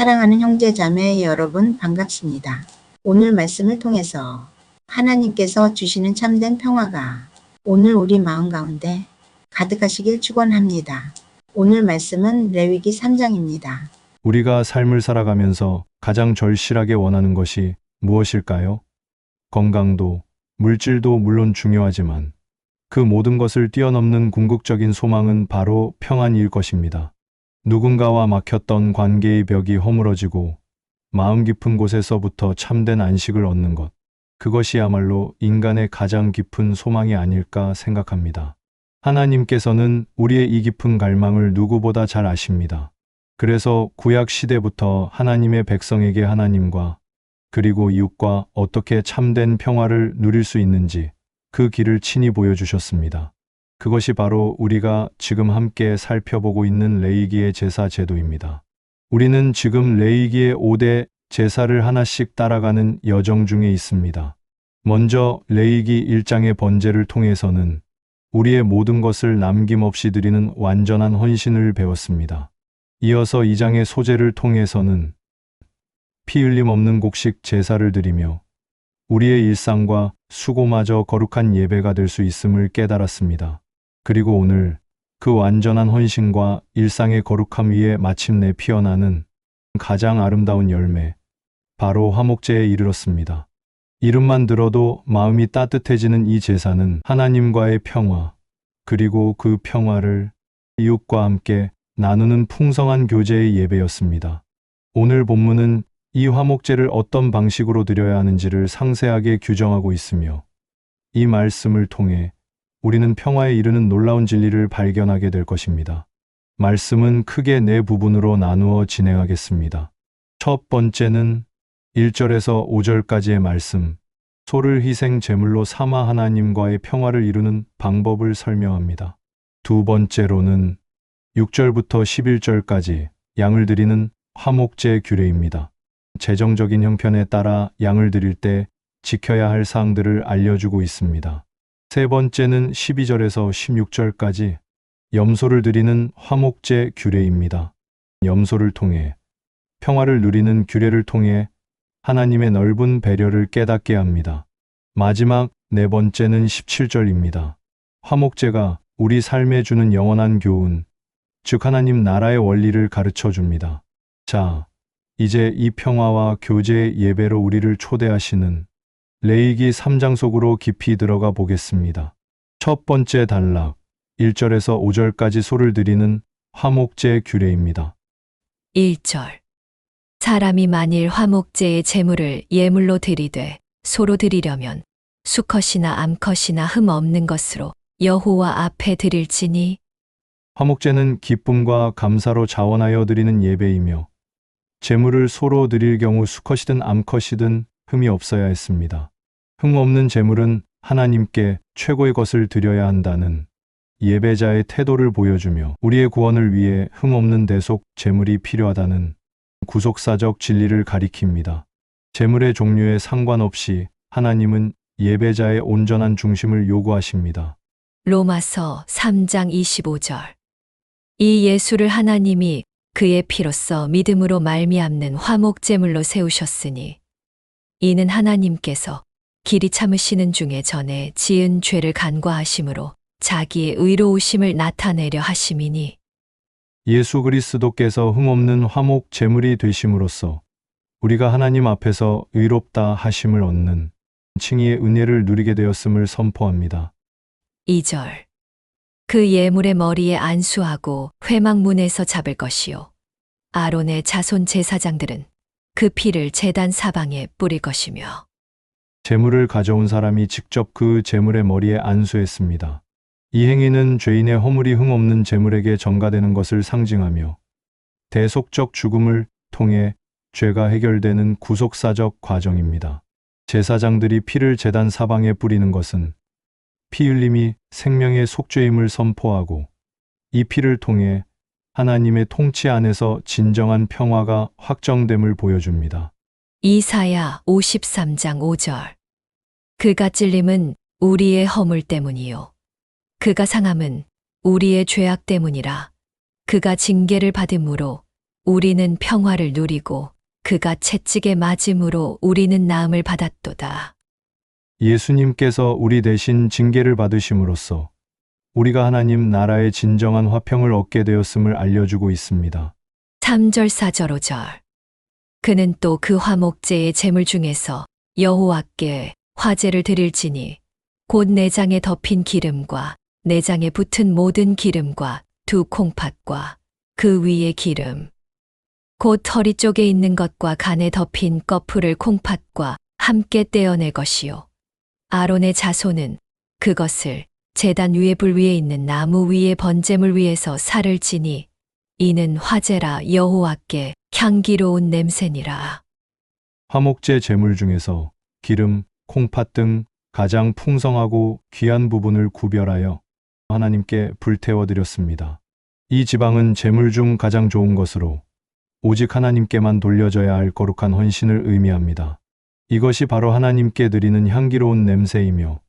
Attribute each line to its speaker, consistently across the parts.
Speaker 1: 사랑하는 형제자매 여러분 반갑습니다. 오늘 말씀을 통해서 하나님께서 주시는 참된 평화가 오늘 우리 마음 가운데 가득하시길 축원합니다. 오늘 말씀은 레위기 3장입니다.
Speaker 2: 우리가 삶을 살아가면서 가장 절실하게 원하는 것이 무엇일까요? 건강도, 물질도 물론 중요하지만 그 모든 것을 뛰어넘는 궁극적인 소망은 바로 평안일 것입니다. 누군가와 막혔던 관계의 벽이 허물어지고 마음 깊은 곳에서부터 참된 안식을 얻는 것, 그것이야말로 인간의 가장 깊은 소망이 아닐까 생각합니다. 하나님께서는 우리의 이 깊은 갈망을 누구보다 잘 아십니다. 그래서 구약 시대부터 하나님의 백성에게 하나님과 그리고 이웃과 어떻게 참된 평화를 누릴 수 있는지 그 길을 친히 보여주셨습니다. 그것이 바로 우리가 지금 함께 살펴보고 있는 레위기의 제사 제도입니다. 우리는 지금 레위기의 5대 제사를 하나씩 따라가는 여정 중에 있습니다. 먼저 레위기 1장의 번제를 통해서는 우리의 모든 것을 남김없이 드리는 완전한 헌신을 배웠습니다. 이어서 2장의 소제를 통해서는 피 흘림 없는 곡식 제사를 드리며 우리의 일상과 수고마저 거룩한 예배가 될 수 있음을 깨달았습니다. 그리고 오늘 그 완전한 헌신과 일상의 거룩함 위에 마침내 피어나는 가장 아름다운 열매, 바로 화목제에 이르렀습니다. 이름만 들어도 마음이 따뜻해지는 이 제사는 하나님과의 평화, 그리고 그 평화를 이웃과 함께 나누는 풍성한 교제의 예배였습니다. 오늘 본문은 이 화목제를 어떤 방식으로 드려야 하는지를 상세하게 규정하고 있으며 이 말씀을 통해 우리는 평화에 이르는 놀라운 진리를 발견하게 될 것입니다. 말씀은 크게 네 부분으로 나누어 진행하겠습니다. 첫 번째는 1절에서 5절까지의 말씀, 소를 희생 제물로 삼아 하나님과의 평화를 이루는 방법을 설명합니다. 두 번째로는 6절부터 11절까지 양을 드리는 화목제 규례입니다. 재정적인 형편에 따라 양을 드릴 때 지켜야 할 사항들을 알려주고 있습니다. 세 번째는 12절에서 16절까지 염소를 드리는 화목제 규례입니다. 염소를 통해 평화를 누리는 규례를 통해 하나님의 넓은 배려를 깨닫게 합니다. 마지막 네 번째는 17절입니다. 화목제가 우리 삶에 주는 영원한 교훈, 즉 하나님 나라의 원리를 가르쳐 줍니다. 자, 이제 이 평화와 교제의 예배로 우리를 초대하시는 레위기 3장 속으로 깊이 들어가 보겠습니다. 첫 번째 단락, 1절에서 5절까지 소를 드리는 화목제 규례입니다.
Speaker 3: 1절. 사람이 만일 화목제의 제물을 예물로 드리되 소로 드리려면 수컷이나 암컷이나 흠 없는 것으로 여호와 앞에 드릴지니.
Speaker 2: 화목제는 기쁨과 감사로 자원하여 드리는 예배이며 제물을 소로 드릴 경우 수컷이든 암컷이든 흠이 없어야 했습니다. 흠 없는 제물은 하나님께 최고의 것을 드려야 한다는 예배자의 태도를 보여주며 우리의 구원을 위해 흠 없는 대속 제물이 필요하다는 구속사적 진리를 가리킵니다. 제물의 종류에 상관없이 하나님은 예배자의 온전한 중심을 요구하십니다.
Speaker 3: 로마서 3장 25절. 이 예수를 하나님이 그의 피로써 믿음으로 말미암는 화목제물로 세우셨으니 이는 하나님께서 길이 참으시는 중에 전에 지은 죄를 간과하심으로 자기의 의로우심을 나타내려 하심이니.
Speaker 2: 예수 그리스도께서 흠없는 화목 제물이 되심으로써 우리가 하나님 앞에서 의롭다 하심을 얻는 칭의의 은혜를 누리게 되었음을 선포합니다.
Speaker 3: 2절. 그 예물의 머리에 안수하고 회막문에서 잡을 것이요 아론의 자손 제사장들은 그 피를 제단 사방에 뿌릴 것이며.
Speaker 2: 제물을 가져온 사람이 직접 그 제물의 머리에 안수했습니다. 이 행위는 죄인의 허물이 흠없는 제물에게 전가되는 것을 상징하며 대속적 죽음을 통해 죄가 해결되는 구속사적 과정입니다. 제사장들이 피를 제단 사방에 뿌리는 것은 피 흘림이 생명의 속죄임을 선포하고 이 피를 통해 하나님의 통치 안에서 진정한 평화가 확정됨을 보여줍니다.
Speaker 3: 이사야 53장 5절. 그가 찔림은 우리의 허물 때문이요 그가 상함은 우리의 죄악 때문이라. 그가 징계를 받음으로 우리는 평화를 누리고 그가 채찍에 맞음으로 우리는 나음을 받았도다.
Speaker 2: 예수님께서 우리 대신 징계를 받으심으로써 우리가 하나님 나라의 진정한 화평을 얻게 되었음을 알려주고 있습니다.
Speaker 3: 3절 4절 5절. 그는 또 그 화목제의 제물 중에서 여호와께 화제를 드릴지니 곧 내장에 덮인 기름과 내장에 붙은 모든 기름과 두 콩팥과 그 위에 기름 곧 허리 쪽에 있는 것과 간에 덮인 꺼풀을 콩팥과 함께 떼어낼 것이요 아론의 자손은 그것을 제단 위에 불 위에 있는 나무 위에 번제물 위에서 살을 지니 이는 화제라 여호와께 향기로운 냄새니라.
Speaker 2: 화목제 제물 중에서 기름, 콩팥 등 가장 풍성하고 귀한 부분을 구별하여 하나님께 불태워 드렸습니다. 이 지방은 제물 중 가장 좋은 것으로 오직 하나님께만 돌려져야 할 거룩한 헌신을 의미합니다. 이것이 바로 하나님께 드리는 향기로운 냄새이며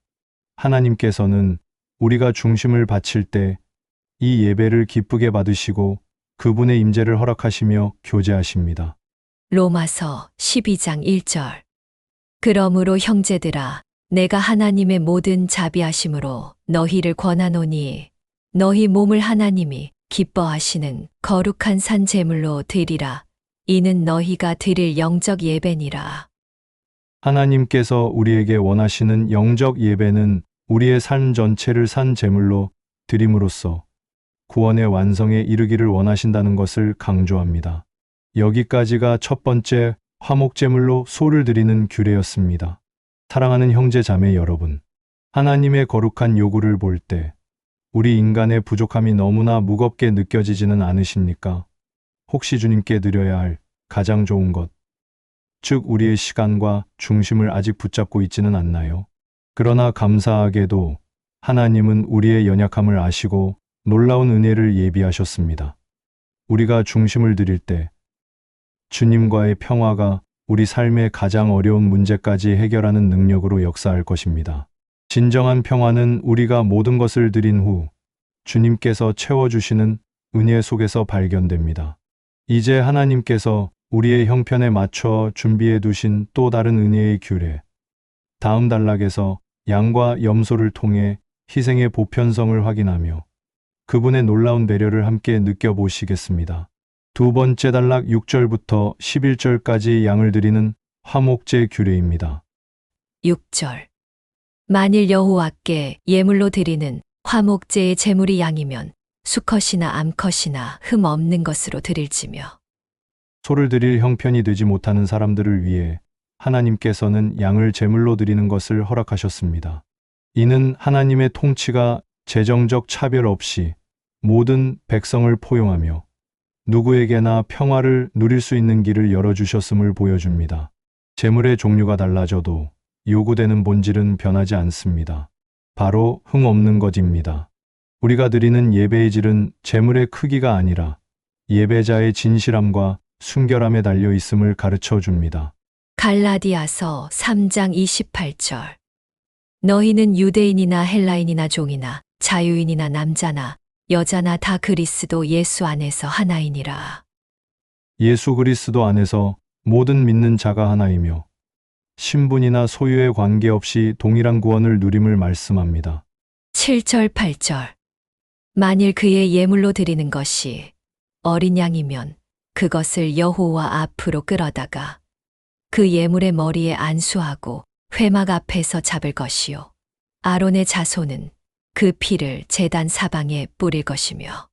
Speaker 2: 하나님께서는 우리가 중심을 바칠 때 이 예배를 기쁘게 받으시고 그분의 임재를 허락하시며 교제하십니다.
Speaker 3: 로마서 12장 1절. 그러므로 형제들아 내가 하나님의 모든 자비하심으로 너희를 권하노니 너희 몸을 하나님이 기뻐하시는 거룩한 산 제물로 드리라. 이는 너희가 드릴 영적 예배니라.
Speaker 2: 하나님께서 우리에게 원하시는 영적 예배는 우리의 삶 전체를 산 제물로 드림으로써 구원의 완성에 이르기를 원하신다는 것을 강조합니다. 여기까지가 첫 번째 화목제물로 소를 드리는 규례였습니다. 사랑하는 형제 자매 여러분, 하나님의 거룩한 요구를 볼 때 우리 인간의 부족함이 너무나 무겁게 느껴지지는 않으십니까? 혹시 주님께 드려야 할 가장 좋은 것, 즉 우리의 시간과 중심을 아직 붙잡고 있지는 않나요? 그러나 감사하게도 하나님은 우리의 연약함을 아시고 놀라운 은혜를 예비하셨습니다. 우리가 중심을 드릴 때 주님과의 평화가 우리 삶의 가장 어려운 문제까지 해결하는 능력으로 역사할 것입니다. 진정한 평화는 우리가 모든 것을 드린 후 주님께서 채워주시는 은혜 속에서 발견됩니다. 이제 하나님께서 우리의 형편에 맞춰 준비해 두신 또 다른 은혜의 규례, 다음 단락에서 양과 염소를 통해 희생의 보편성을 확인하며 그분의 놀라운 배려를 함께 느껴보시겠습니다. 두 번째 단락 6절부터 11절까지 양을 드리는 화목제 규례입니다.
Speaker 3: 6절. 만일 여호와께 예물로 드리는 화목제의 제물이 양이면 수컷이나 암컷이나 흠 없는 것으로 드릴지며
Speaker 2: 소를 드릴 형편이 되지 못하는 사람들을 위해 하나님께서는 양을 제물로 드리는 것을 허락하셨습니다. 이는 하나님의 통치가 재정적 차별 없이 모든 백성을 포용하며 누구에게나 평화를 누릴 수 있는 길을 열어주셨음을 보여줍니다. 제물의 종류가 달라져도 요구되는 본질은 변하지 않습니다. 바로 흠 없는 것입니다. 우리가 드리는 예배의 질은 제물의 크기가 아니라 예배자의 진실함과 순결함에 달려 있음을 가르쳐 줍니다.
Speaker 3: 갈라디아서 3장 28절. 너희는 유대인이나 헬라인이나 종이나 자유인이나 남자나 여자나 다 그리스도 예수 안에서 하나이니라.
Speaker 2: 예수 그리스도 안에서 모든 믿는 자가 하나이며 신분이나 소유에 관계없이 동일한 구원을 누림을 말씀합니다.
Speaker 3: 7절 8절. 만일 그의 예물로 드리는 것이 어린 양이면 그것을 여호와 앞으로 끌어다가 그 예물의 머리에 안수하고 회막 앞에서 잡을 것이요 아론의 자손은 그 피를 제단 사방에 뿌릴 것이며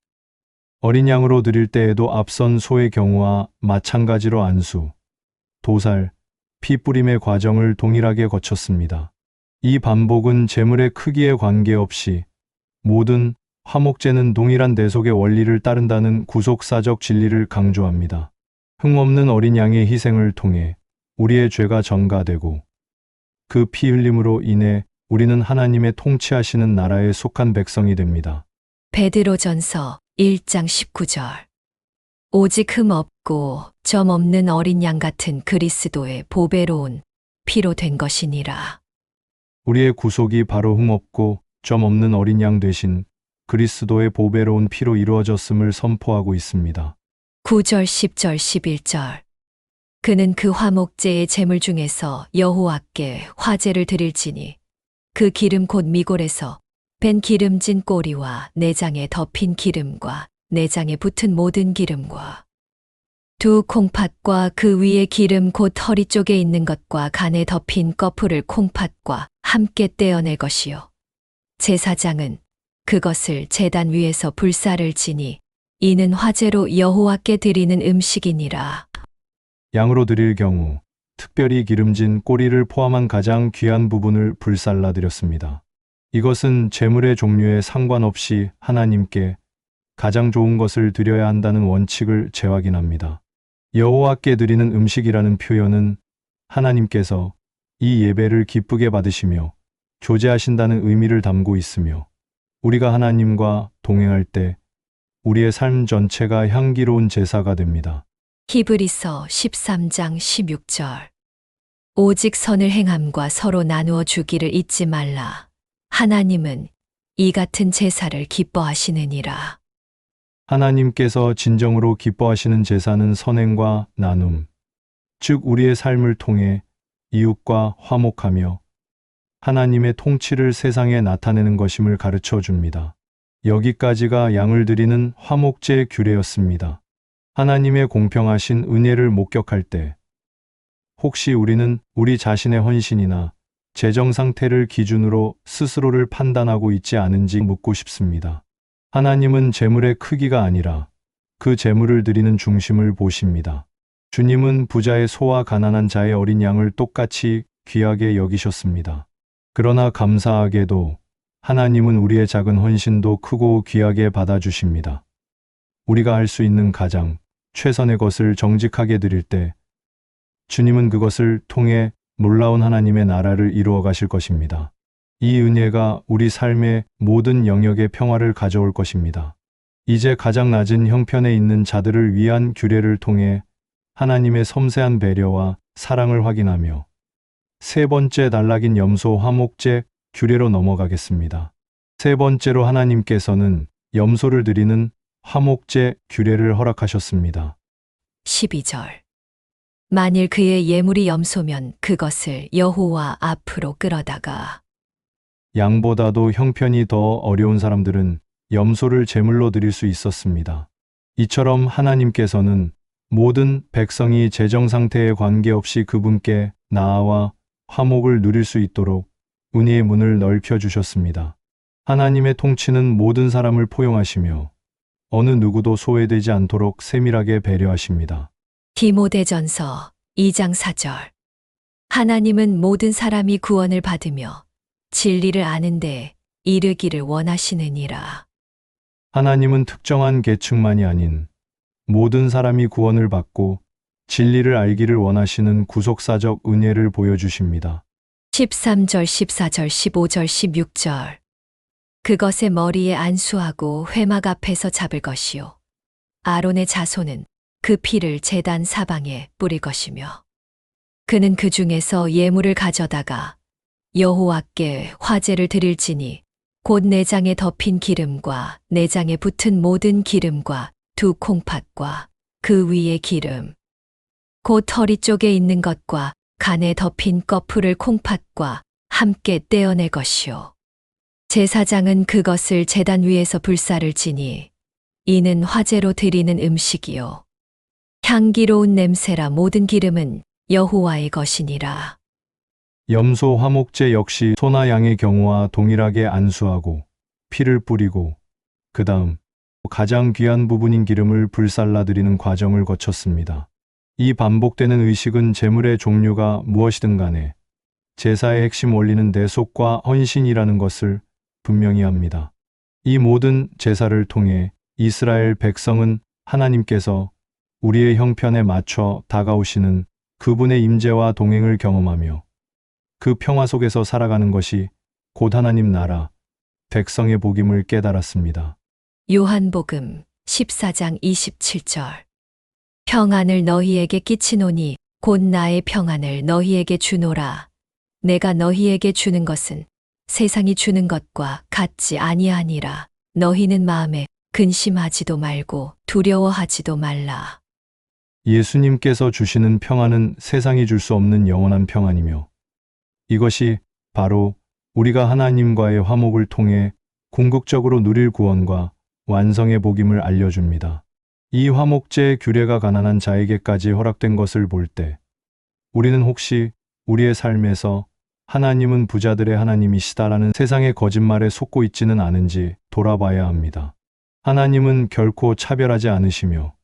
Speaker 2: 어린 양으로 드릴 때에도 앞선 소의 경우와 마찬가지로 안수, 도살, 피 뿌림의 과정을 동일하게 거쳤습니다. 이 반복은 제물의 크기에 관계없이 모든 화목제는 동일한 대속의 원리를 따른다는 구속사적 진리를 강조합니다. 흠없는 어린 양의 희생을 통해 우리의 죄가 전가되고 그 피 흘림으로 인해 우리는 하나님의 통치하시는 나라에 속한 백성이 됩니다.
Speaker 3: 베드로전서 1장 19절. 오직 흠 없고 점 없는 어린 양 같은 그리스도의 보배로운 피로 된 것이니라.
Speaker 2: 우리의 구속이 바로 흠없고 점 없는 어린 양 되신 그리스도의 보배로운 피로 이루어졌음을 선포하고 있습니다.
Speaker 3: 9절, 10절, 11절. 그는 그 화목제의 제물 중에서 여호와께 화제를 드릴지니 그 기름 곧 미골에서 뺀 기름진 꼬리와 내장에 덮인 기름과 내장에 붙은 모든 기름과 두 콩팥과 그 위에 기름 곧 허리 쪽에 있는 것과 간에 덮인 꺼풀을 콩팥과 함께 떼어낼 것이요. 제사장은 그것을 제단 위에서 불사를 지니 이는 화제로 여호와께 드리는 음식이니라.
Speaker 2: 양으로 드릴 경우 특별히 기름진 꼬리를 포함한 가장 귀한 부분을 불살라 드렸습니다. 이것은 제물의 종류에 상관없이 하나님께 가장 좋은 것을 드려야 한다는 원칙을 재확인합니다. 여호와께 드리는 음식이라는 표현은 하나님께서 이 예배를 기쁘게 받으시며 교제하신다는 의미를 담고 있으며 우리가 하나님과 동행할 때 우리의 삶 전체가 향기로운 제사가 됩니다.
Speaker 3: 히브리서 13장 16절. 오직 선을 행함과 서로 나누어 주기를 잊지 말라. 하나님은 이 같은 제사를 기뻐하시느니라.
Speaker 2: 하나님께서 진정으로 기뻐하시는 제사는 선행과 나눔, 즉 우리의 삶을 통해 이웃과 화목하며 하나님의 통치를 세상에 나타내는 것임을 가르쳐 줍니다. 여기까지가 양을 드리는 화목제 규례였습니다. 하나님의 공평하신 은혜를 목격할 때 혹시 우리는 우리 자신의 헌신이나 재정 상태를 기준으로 스스로를 판단하고 있지 않은지 묻고 싶습니다. 하나님은 재물의 크기가 아니라 그 재물을 드리는 중심을 보십니다. 주님은 부자의 소와 가난한 자의 어린 양을 똑같이 귀하게 여기셨습니다. 그러나 감사하게도 하나님은 우리의 작은 헌신도 크고 귀하게 받아주십니다. 우리가 할 수 있는 가장 최선의 것을 정직하게 드릴 때 주님은 그것을 통해 놀라운 하나님의 나라를 이루어 가실 것입니다. 이 은혜가 우리 삶의 모든 영역에 평화를 가져올 것입니다. 이제 가장 낮은 형편에 있는 자들을 위한 규례를 통해 하나님의 섬세한 배려와 사랑을 확인하며 세 번째 단락인 염소 화목제 규례로 넘어가겠습니다. 세 번째로 하나님께서는 염소를 드리는 화목제 규례를 허락하셨습니다.
Speaker 3: 12절. 만일 그의 예물이 염소면 그것을 여호와 앞으로 끌어다가
Speaker 2: 양보다도 형편이 더 어려운 사람들은 염소를 제물로 드릴 수 있었습니다. 이처럼 하나님께서는 모든 백성이 재정 상태에 관계없이 그분께 나아와 화목을 누릴 수 있도록 은혜의 문을 넓혀 주셨습니다. 하나님의 통치는 모든 사람을 포용하시며 어느 누구도 소외되지 않도록 세밀하게 배려하십니다.
Speaker 3: 디모데전서 2장 4절. 하나님은 모든 사람이 구원을 받으며 진리를 아는데 이르기를 원하시느니라.
Speaker 2: 하나님은 특정한 계층만이 아닌 모든 사람이 구원을 받고 진리를 알기를 원하시는 구속사적 은혜를 보여주십니다.
Speaker 3: 13절, 14절, 15절, 16절. 그것의 머리에 안수하고 회막 앞에서 잡을 것이요. 아론의 자손은 그 피를 제단 사방에 뿌릴 것이며 그는 그 중에서 예물을 가져다가 여호와께 화제를 드릴지니 곧 내장에 덮인 기름과 내장에 붙은 모든 기름과 두 콩팥과 그 위에 기름 곧 허리 쪽에 있는 것과 간에 덮인 꺼풀을 콩팥과 함께 떼어낼 것이요. 제사장은 그것을 제단 위에서 불사를 지니 이는 화제로 드리는 음식이요. 향기로운 냄새라 모든 기름은 여호와의 것이니라.
Speaker 2: 염소 화목제 역시 소나 양의 경우와 동일하게 안수하고 피를 뿌리고 그 다음 가장 귀한 부분인 기름을 불살라 드리는 과정을 거쳤습니다. 이 반복되는 의식은 제물의 종류가 무엇이든 간에 제사의 핵심 원리는 내속과 헌신이라는 것을 분명히 합니다. 이 모든 제사를 통해 이스라엘 백성은 하나님께서 우리의 형편에 맞춰 다가오시는 그분의 임재와 동행을 경험하며 그 평화 속에서 살아가는 것이 곧 하나님 나라, 백성의 복임을 깨달았습니다.
Speaker 3: 요한복음 14장 27절. 평안을 너희에게 끼치노니 곧 나의 평안을 너희에게 주노라. 내가 너희에게 주는 것은 세상이 주는 것과 같지 아니하니라. 너희는 마음에 근심하지도 말고 두려워하지도 말라.
Speaker 2: 예수님께서 주시는 평안은 세상이 줄 수 없는 영원한 평안이며 이것이 바로 우리가 하나님과의 화목을 통해 궁극적으로 누릴 구원과 완성의 복임을 알려줍니다. 이 화목제의 규례가 가난한 자에게까지 허락된 것을 볼 때 우리는 혹시 우리의 삶에서 하나님은 부자들의 하나님이시다라는 세상의 거짓말에 속고 있지는 않은지 돌아봐야 합니다. 하나님은 결코 차별하지 않으시며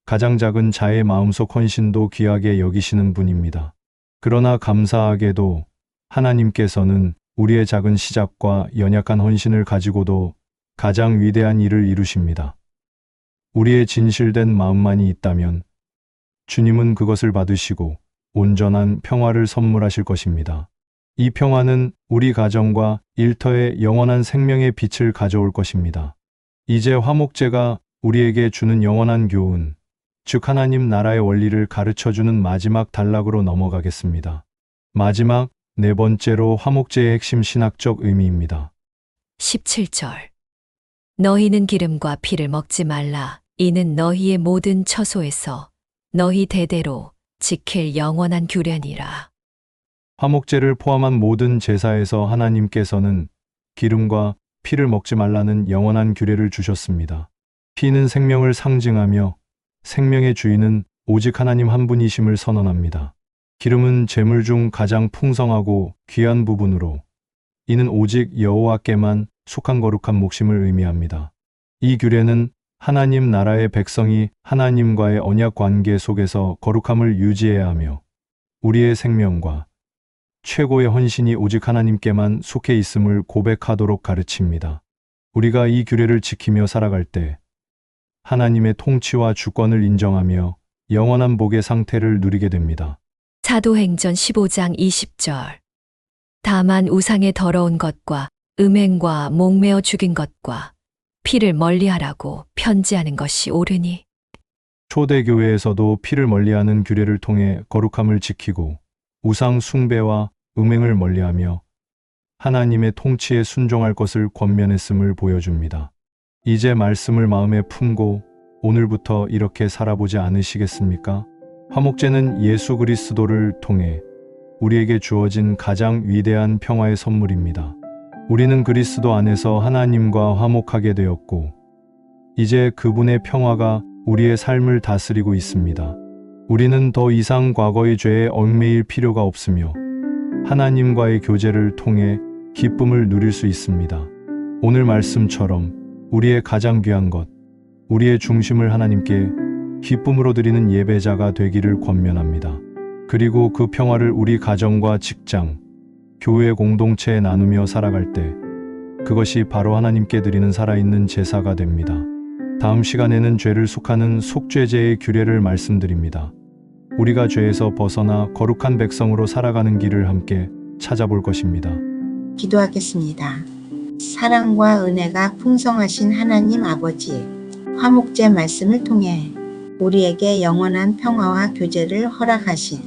Speaker 2: 가장 작은 자의 마음속 헌신도 귀하게 여기시는 분입니다. 그러나 감사하게도 하나님께서는 우리의 작은 시작과 연약한 헌신을 가지고도 가장 위대한 일을 이루십니다. 우리의 진실된 마음만이 있다면 주님은 그것을 받으시고 온전한 평화를 선물하실 것입니다. 이 평화는 우리 가정과 일터에 영원한 생명의 빛을 가져올 것입니다. 이제 화목제가 우리에게 주는 영원한 교훈, 즉 하나님 나라의 원리를 가르쳐주는 마지막 단락으로 넘어가겠습니다. 마지막 네 번째로 화목제의 핵심 신학적 의미입니다.
Speaker 3: 17절. 너희는 기름과 피를 먹지 말라. 이는 너희의 모든 처소에서 너희 대대로 지킬 영원한 규례니라.
Speaker 2: 화목제를 포함한 모든 제사에서 하나님께서는 기름과 피를 먹지 말라는 영원한 규례를 주셨습니다. 피는 생명을 상징하며 생명의 주인은 오직 하나님 한 분이심을 선언합니다. 기름은 제물 중 가장 풍성하고 귀한 부분으로 이는 오직 여호와께만 속한 거룩한 목심을 의미합니다. 이 규례는 하나님 나라의 백성이 하나님과의 언약 관계 속에서 거룩함을 유지해야 하며 우리의 생명과 최고의 헌신이 오직 하나님께만 속해 있음을 고백하도록 가르칩니다. 우리가 이 규례를 지키며 살아갈 때 하나님의 통치와 주권을 인정하며 영원한 복의 상태를 누리게 됩니다.
Speaker 3: 사도행전 15장 20절. 다만 우상의 더러운 것과 음행과 목매어 죽인 것과 피를 멀리하라고 편지하는 것이 옳으니.
Speaker 2: 초대교회에서도 피를 멀리하는 규례를 통해 거룩함을 지키고 우상 숭배와 음행을 멀리하며 하나님의 통치에 순종할 것을 권면했음을 보여줍니다. 이제 말씀을 마음에 품고 오늘부터 이렇게 살아보지 않으시겠습니까? 화목제는 예수 그리스도를 통해 우리에게 주어진 가장 위대한 평화의 선물입니다. 우리는 그리스도 안에서 하나님과 화목하게 되었고 이제 그분의 평화가 우리의 삶을 다스리고 있습니다. 우리는 더 이상 과거의 죄에 얽매일 필요가 없으며 하나님과의 교제를 통해 기쁨을 누릴 수 있습니다. 오늘 말씀처럼 우리의 가장 귀한 것, 우리의 중심을 하나님께 기쁨으로 드리는 예배자가 되기를 권면합니다. 그리고 그 평화를 우리 가정과 직장, 교회 공동체에 나누며 살아갈 때 그것이 바로 하나님께 드리는 살아있는 제사가 됩니다. 다음 시간에는 죄를 속하는 속죄제의 규례를 말씀드립니다. 우리가 죄에서 벗어나 거룩한 백성으로 살아가는 길을 함께 찾아볼 것입니다.
Speaker 1: 기도하겠습니다. 사랑과 은혜가 풍성하신 하나님 아버지, 화목제 말씀을 통해 우리에게 영원한 평화와 교제를 허락하신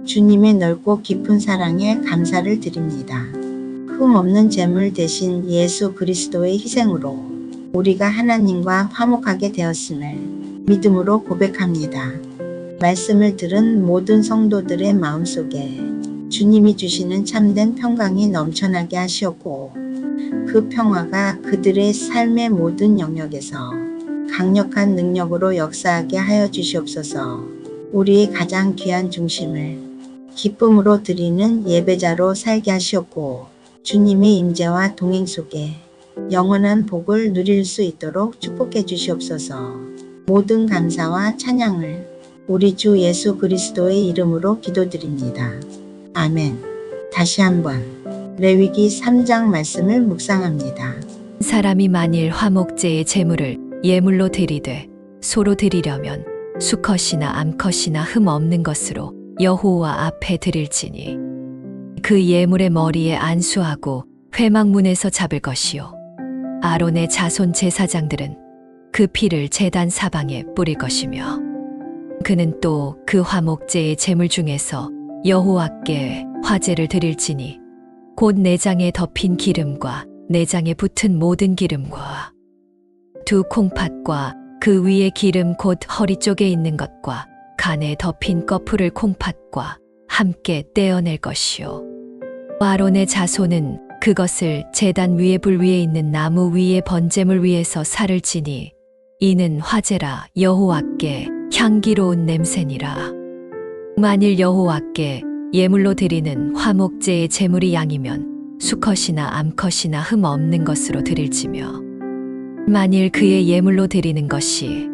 Speaker 1: 주님의 넓고 깊은 사랑에 감사를 드립니다. 흠없는 제물 대신 예수 그리스도의 희생으로 우리가 하나님과 화목하게 되었음을 믿음으로 고백합니다. 말씀을 들은 모든 성도들의 마음속에 주님이 주시는 참된 평강이 넘쳐나게 하시었고 그 평화가 그들의 삶의 모든 영역에서 강력한 능력으로 역사하게 하여 주시옵소서. 우리의 가장 귀한 중심을 기쁨으로 드리는 예배자로 살게 하시었고 주님의 임재와 동행 속에 영원한 복을 누릴 수 있도록 축복해 주시옵소서. 모든 감사와 찬양을 우리 주 예수 그리스도의 이름으로 기도드립니다. 아멘. 다시 한번 레위기 3장 말씀을 묵상합니다.
Speaker 3: 사람이 만일 화목제의 제물을 예물로 드리되 소로 드리려면 수컷이나 암컷이나 흠 없는 것으로 여호와 앞에 드릴지니 그 예물의 머리에 안수하고 회막문에서 잡을 것이요 아론의 자손 제사장들은 그 피를 제단 사방에 뿌릴 것이며 그는 또 그 화목제의 제물 중에서 여호와께 화제를 드릴지니 곧 내장에 덮인 기름과 내장에 붙은 모든 기름과 두 콩팥과 그 위에 기름 곧 허리 쪽에 있는 것과 간에 덮인 꺼풀을 콩팥과 함께 떼어낼 것이요. 아론의 자손은 그것을 제단 위에 불 위에 있는 나무 위에 번제물 위에서 살을 지니 이는 화제라 여호와께 향기로운 냄새니라. 만일 여호와께 예물로 드리는 화목제의 제물이 양이면 수컷이나 암컷이나 흠 없는 것으로 드릴지며 만일 그의 예물로 드리는 것이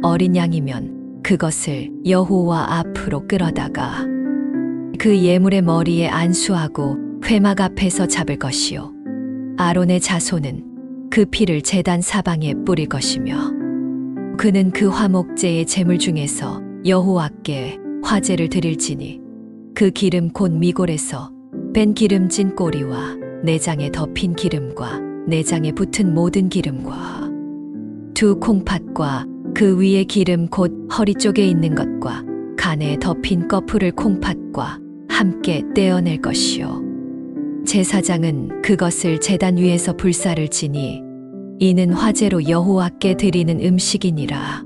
Speaker 3: 어린 양이면 그것을 여호와 앞으로 끌어다가 그 예물의 머리에 안수하고 회막 앞에서 잡을 것이요. 아론의 자손은 그 피를 제단 사방에 뿌릴 것이며 그는 그 화목제의 제물 중에서 여호와께 화제를 드릴지니 그 기름 곧 미골에서 뺀 기름진 꼬리와 내장에 덮인 기름과 내장에 붙은 모든 기름과 두 콩팥과 그 위에 기름 곧 허리 쪽에 있는 것과 간에 덮인 꺼풀을 콩팥과 함께 떼어낼 것이요. 제사장은 그것을 제단 위에서 불사를 지니 이는 화제로 여호와께 드리는 음식이니라.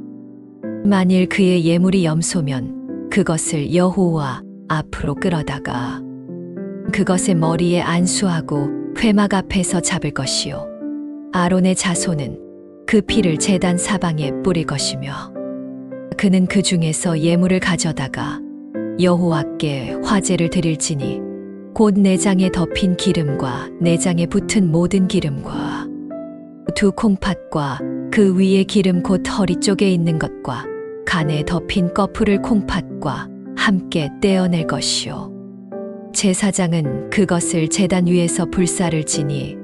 Speaker 3: 만일 그의 예물이 염소면 그것을 여호와 앞으로 끌어다가 그것의 머리에 안수하고 회막 앞에서 잡을 것이요. 아론의 자손은 그 피를 제단 사방에 뿌릴 것이며 그는 그 중에서 예물을 가져다가 여호와께 화제를 드릴지니 곧 내장에 덮인 기름과 내장에 붙은 모든 기름과 두 콩팥과 그 위에 기름 곧 허리 쪽에 있는 것과 간에 덮인 꺼풀을 콩팥과 함께 떼어낼 것이요. 제사장은 그것을 제단 위에서 불사를 지니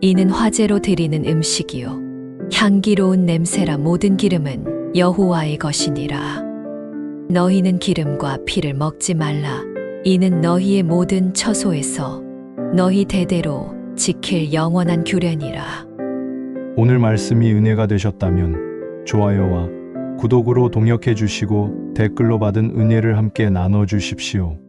Speaker 3: 이는 화제로 드리는 음식이요. 향기로운 냄새라 모든 기름은 여호와의 것이니라. 너희는 기름과 피를 먹지 말라. 이는 너희의 모든 처소에서 너희 대대로 지킬 영원한 규례니라.
Speaker 2: 오늘 말씀이 은혜가 되셨다면 좋아요와 구독으로 동역해 주시고 댓글로 받은 은혜를 함께 나눠 주십시오.